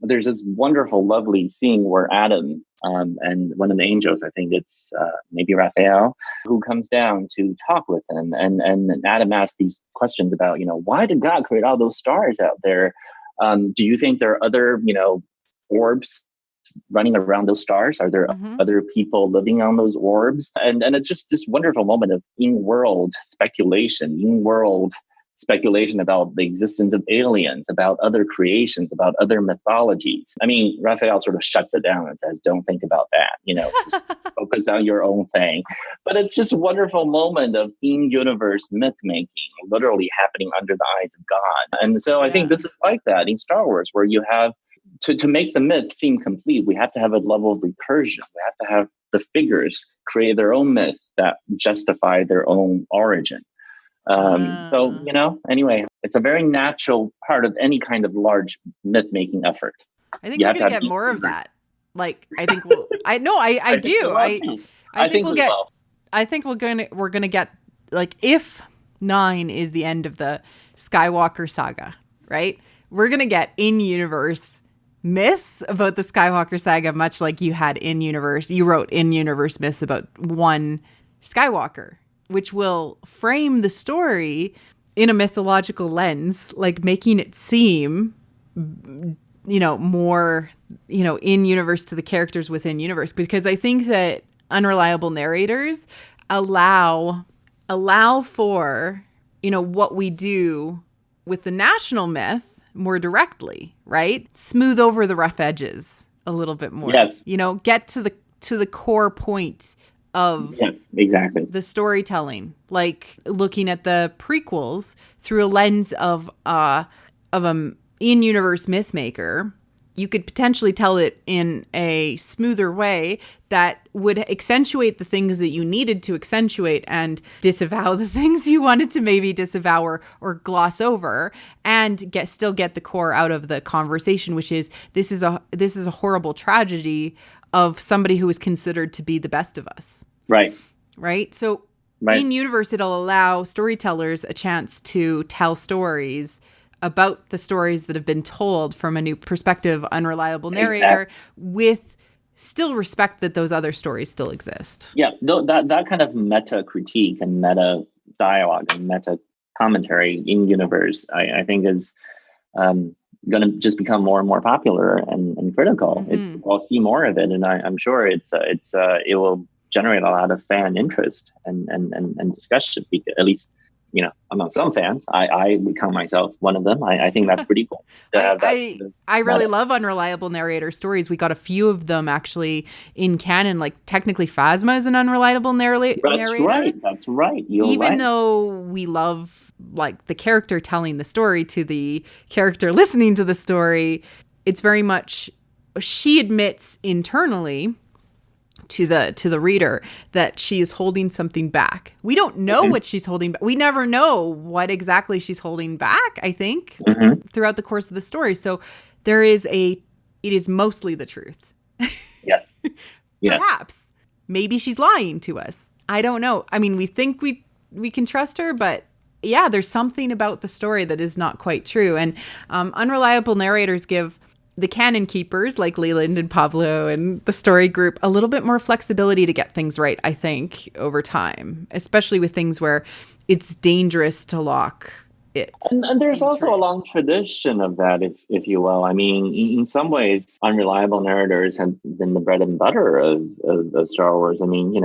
there's this wonderful, lovely scene where Adam and one of the angels, I think it's maybe Raphael, who comes down to talk with him. And Adam asks these questions about, why did God create all those stars out there? Do you think there are other, orbs running around those stars? Are there other people living on those orbs? And it's just this wonderful moment of in-world speculation about the existence of aliens, about other creations, about other mythologies. I mean, Raphael sort of shuts it down and says, don't think about that, just focus on your own thing. But it's just a wonderful moment of in-universe myth-making, literally happening under the eyes of God. And so I think this is like that in Star Wars, where you have, to make the myth seem complete, we have to have a level of recursion. We have to have the figures create their own myth that justify their own origin. So, anyway, it's a very natural part of any kind of large myth-making effort. I think we're going to get more of that. Like, I think we'll, I think we're going to get, like, if 9 is the end of the Skywalker saga, right? We're going to get in-universe myths about the Skywalker saga, much like you wrote in-universe myths about one Skywalker, which will frame the story in a mythological lens, like making it seem, more, in universe to the characters within universe. Because I think that unreliable narrators allow for, what we do with the national myth more directly, right? Smooth over the rough edges a little bit more. Yes. Get to the core point of exactly the storytelling, like looking at the prequels through a lens of an in-universe myth maker. You could potentially tell it in a smoother way that would accentuate the things that you needed to accentuate and disavow the things you wanted to maybe disavow or gloss over, and still get the core out of the conversation, which is this is a horrible tragedy of somebody who is considered to be the best of us. Right. So in universe, it'll allow storytellers a chance to tell stories about the stories that have been told from a new perspective, unreliable narrator, with still respect that those other stories still exist. Yeah, that kind of meta critique and meta dialogue and meta commentary in universe, I think is going to just become more and more popular and critical. We'll see more of it, and I'm sure it will generate a lot of fan interest and discussion. At least, among some fans, I would count myself one of them. I think that's pretty cool. I really love unreliable narrator stories. We got a few of them actually in canon. Like technically, Phasma is an unreliable narrator. That's right. Even though we love like the character telling the story to the character listening to the story, it's very much she admits internally to the reader that she is holding something back. We don't know what she's holding back. We never know what exactly she's holding back, I think, throughout the course of the story. So it is mostly the truth. Yes. Perhaps. Maybe she's lying to us. I don't know. I mean, we think we can trust her, but yeah, there's something about the story that is not quite true. And unreliable narrators give the canon keepers like Leland and Pablo and the story group a little bit more flexibility to get things right, I think, over time, especially with things where it's dangerous to lock it. And there's also a long tradition of that, if you will. I mean, in some ways, unreliable narrators have been the bread and butter of Star Wars. I mean,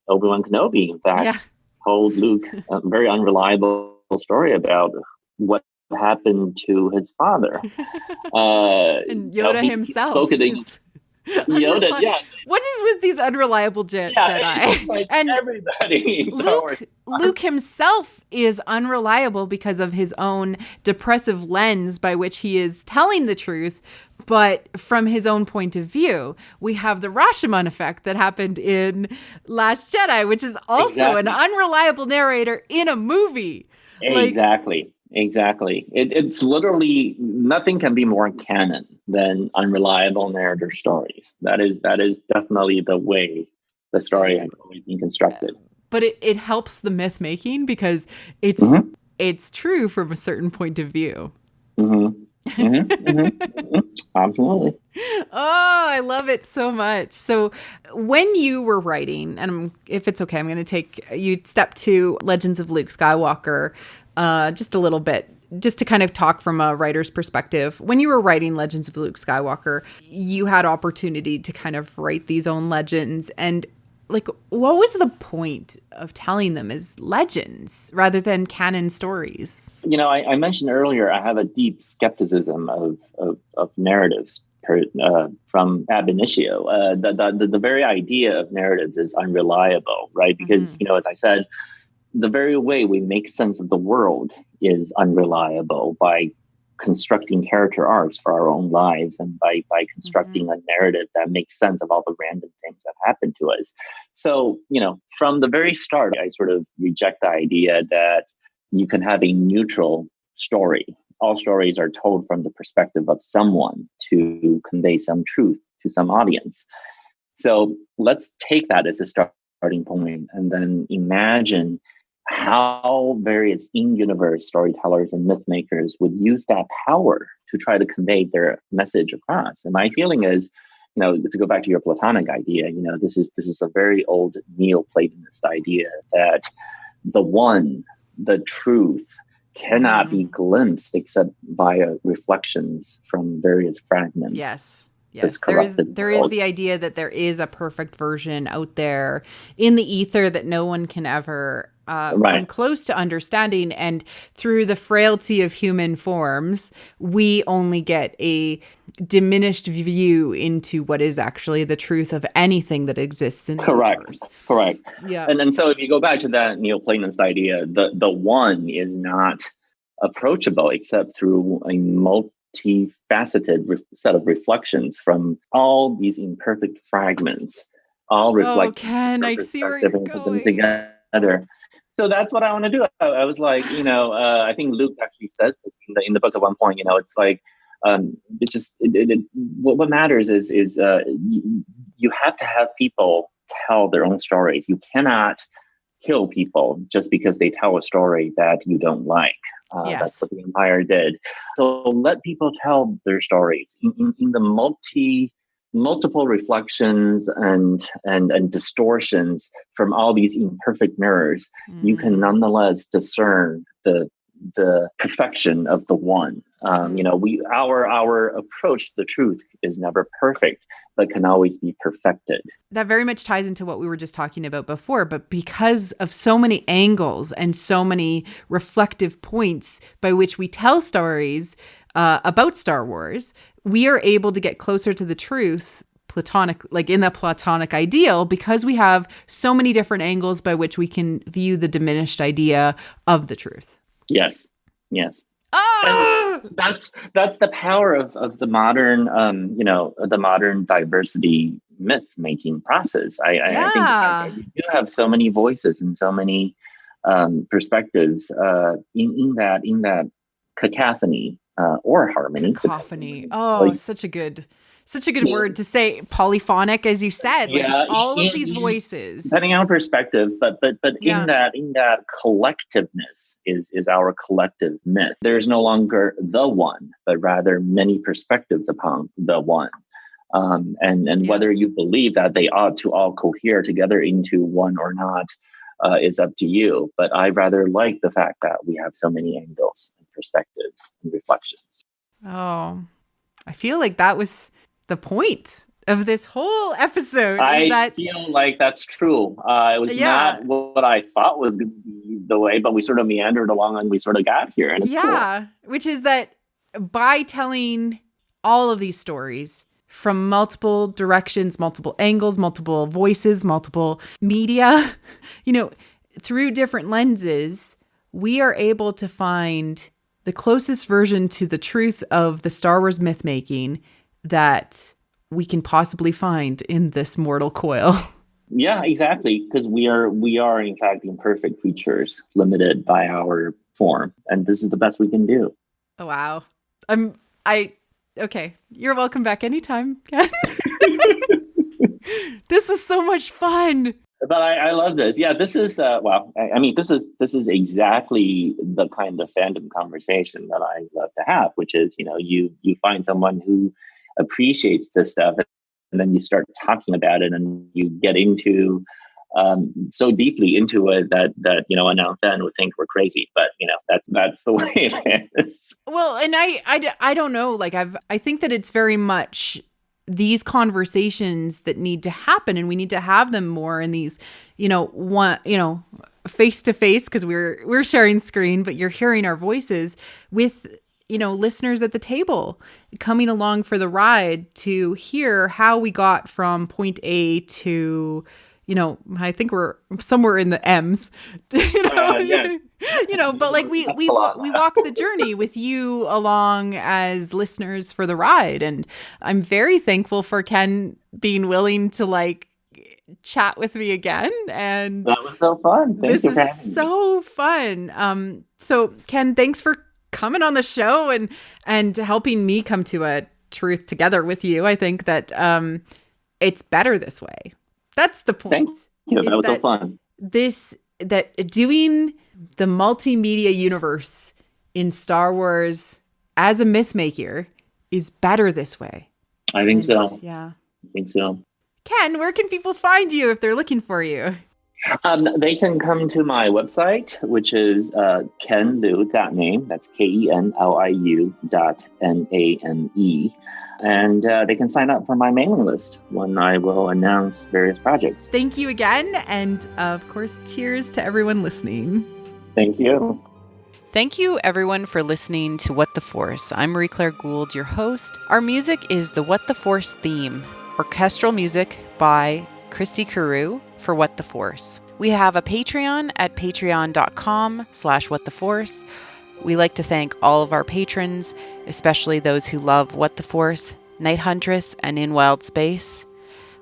Obi-Wan Kenobi, in fact, told Luke a very unreliable story about what happened to his father. And Yoda himself. Yoda, yeah. What is with these unreliable Jedi? It's like and everybody. Luke himself is unreliable because of his own depressive lens by which he is telling the truth. But from his own point of view, we have the Rashomon effect that happened in Last Jedi, which is also an unreliable narrator in a movie. Exactly. It's literally nothing can be more canon than unreliable narrator stories. That is definitely the way the story has always been constructed. But it helps the myth making because it's true from a certain point of view. Absolutely. Oh, I love it so much. So, when you were writing, and if it's okay, I'm going to take you step to Legends of Luke Skywalker just a little bit, just to kind of talk from a writer's perspective. When you were writing Legends of Luke Skywalker, you had opportunity to kind of write these own legends. And like, what was the point of telling them as legends rather than canon stories? I mentioned earlier I have a deep skepticism of narratives from ab initio. The very idea of narratives is unreliable, right? Because, as I said, the very way we make sense of the world is unreliable by constructing character arcs for our own lives and by constructing a narrative that makes sense of all the random things that happen to us. So, from the very start, I sort of reject the idea that you can have a neutral story. All stories are told from the perspective of someone to convey some truth to some audience. So let's take that as a starting point and then imagine how various in-universe storytellers and myth makers would use that power to try to convey their message across. And my feeling is, to go back to your Platonic idea, this is a very old Neoplatonist idea that the one, the truth, cannot be glimpsed except via reflections from various fragments. Yes. There is the idea that there is a perfect version out there in the ether that no one can ever come close to understanding. And through the frailty of human forms, we only get a diminished view into what is actually the truth of anything that exists in the universe. Correct. Yeah. And so if you go back to that Neoplatonist idea, the one is not approachable except through a multifaceted set of reflections from all these imperfect fragments, all reflect. Oh, Ken, I see where you're going. Together. So that's what I want to do. I was like, I think Luke actually says this in the book at one point. It's like, what matters is you have to have people tell their own stories. You cannot kill people just because they tell a story that you don't like. Yes. That's what the Empire did. So let people tell their stories in the multiple reflections and distortions from all these imperfect mirrors. You can nonetheless discern the perfection of the one. Our approach to the truth is never perfect, but can always be perfected. That very much ties into what we were just talking about before, but because of so many angles and so many reflective points by which we tell stories about Star Wars, we are able to get closer to the truth in the Platonic ideal, because we have so many different angles by which we can view the diminished idea of the truth. Yes. Oh! And that's the power of the modern, the modern diversity myth making process. I think you do have so many voices and so many perspectives in that cacophony or harmony. Cacophony. Oh, such a good word to say. Polyphonic, as you said, like it's all of these voices. Depending on perspective, but in that collectiveness is our collective myth. There's no longer the one, but rather many perspectives upon the one. And whether you believe that they ought to all cohere together into one or not is up to you. But I rather like the fact that we have so many angles and perspectives and reflections. Oh, I feel like that was the point of this whole episode. I feel like that's true. It was not what I thought was going to be the way, but we sort of meandered along and we sort of got here. And it's cool. Which is that by telling all of these stories from multiple directions, multiple angles, multiple voices, multiple media, through different lenses, we are able to find the closest version to the truth of the Star Wars myth making that we can possibly find in this mortal coil. Yeah, exactly. Because we are in fact imperfect creatures, limited by our form, and this is the best we can do. Oh, wow. Okay. You're welcome back anytime, Ken. This is so much fun. But I love this. Yeah, this is well. I mean, this is exactly the kind of fandom conversation that I love to have, which is you find someone who appreciates this stuff, and then you start talking about it, and you get into so deeply into it that a non-fan would think we're crazy, but that's the way it is. Well, and I don't know. Like I think that it's very much these conversations that need to happen, and we need to have them more in these, face to face, because we're sharing screen, but you're hearing our voices with, listeners at the table coming along for the ride to hear how we got from point A to, I think we're somewhere in the M's, Yes. but like we walk the journey with you along as listeners for the ride. And I'm very thankful for Ken being willing to like chat with me again. And that was so fun. Thank you for having me. So fun. So Ken, thanks for coming on the show and helping me come to a truth together with you. I think that it's better this way. That's the point. Thank you. That was so fun. That doing the multimedia universe in Star Wars as a myth maker is better this way. I think so. Yeah. I think so. Ken, where can people find you if they're looking for you? They can come to my website, which is kenliu.name. That's KenLiu.name. And they can sign up for my mailing list when I will announce various projects. Thank you again. And of course, cheers to everyone listening. Thank you. Thank you, everyone, for listening to What the Force. I'm Marie-Claire Gould, your host. Our music is the What the Force theme, orchestral music by Christy Carew for What the Force. We have a Patreon at patreon.com/whattheforce. We like to thank all of our patrons, especially those who love What the Force, Night Huntress, and In Wild Space.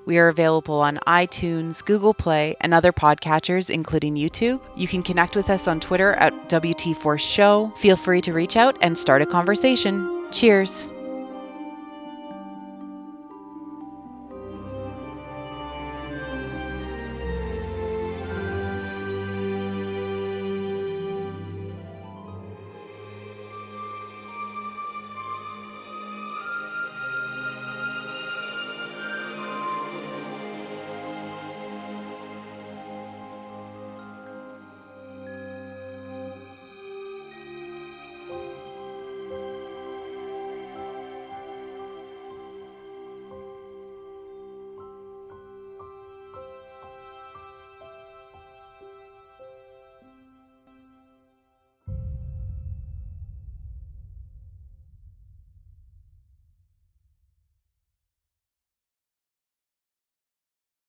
We are available on iTunes, Google Play, and other podcatchers, including YouTube. You can connect with us on Twitter at WT Force Show. Feel free to reach out and start a conversation. Cheers.